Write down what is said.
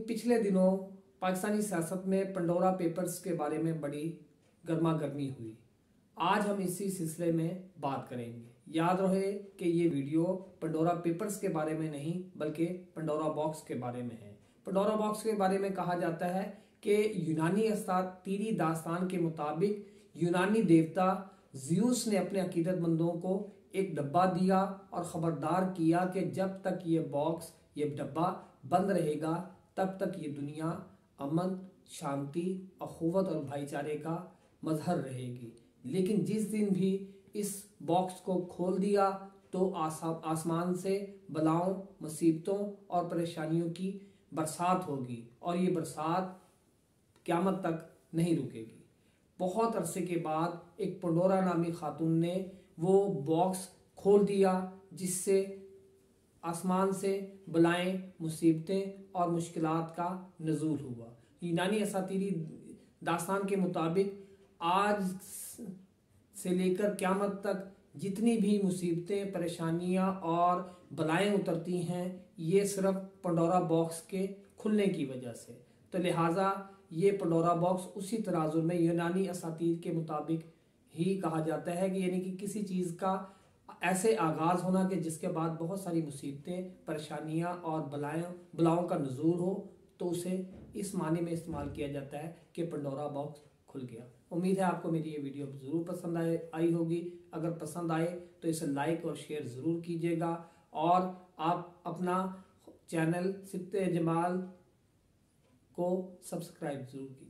पिछले दिनों पाकिस्तानी सियासत में पंडोरा पेपर्स के बारे में बड़ी गर्मा गर्मी हुई। आज हम इसी सिलसिले में बात करेंगे। याद रहे कि ये वीडियो पंडोरा पेपर्स के बारे में नहीं बल्कि पंडोरा बॉक्स के बारे में है। पंडोरा बॉक्स के बारे में कहा जाता है कि यूनानी असातीरी दास्तान के मुताबिक यूनानी देवता ज़्यूस ने अपने अकीदतमंदों को एक डब्बा दिया और खबरदार किया कि जब तक ये डब्बा बंद रहेगा तब तक ये दुनिया अमन, शांति, अखुवत और भाईचारे का मजहर रहेगी। लेकिन जिस दिन भी इस बॉक्स को खोल दिया तो आसमान से बलाओं, मुसीबतों और परेशानियों की बरसात होगी और ये बरसात क़यामत तक नहीं रुकेगी। बहुत अरसे के बाद एक पंडोरा नामी खातून ने वो बॉक्स खोल दिया जिससे आसमान से बलाएं, मुसीबतें और मुश्किलात का नज़ूल हुआ। यूनानी असातीरी दास्तान के मुताबिक आज से लेकर क़यामत तक जितनी भी मुसीबतें, परेशानियां और बलाएं उतरती हैं ये सिर्फ पंडोरा बॉक्स के खुलने की वजह से। तो लिहाजा ये पंडोरा बॉक्स उसी तराजु में यूनानी असातीर के मुताबिक ही कहा जाता है कि यानी कि किसी चीज़ का ऐसे आगाज़ होना कि जिसके बाद बहुत सारी मुसीबतें, परेशानियां और बलाओं का नज़ूल हो, तो उसे इस माने में इस्तेमाल किया जाता है कि पंडोरा बॉक्स खुल गया। उम्मीद है आपको मेरी ये वीडियो ज़रूर पसंद आई होगी। अगर पसंद आए तो इसे लाइक और शेयर ज़रूर कीजिएगा और आप अपना चैनल सित्ते जमाल को सब्सक्राइब ज़रूर कीजिए।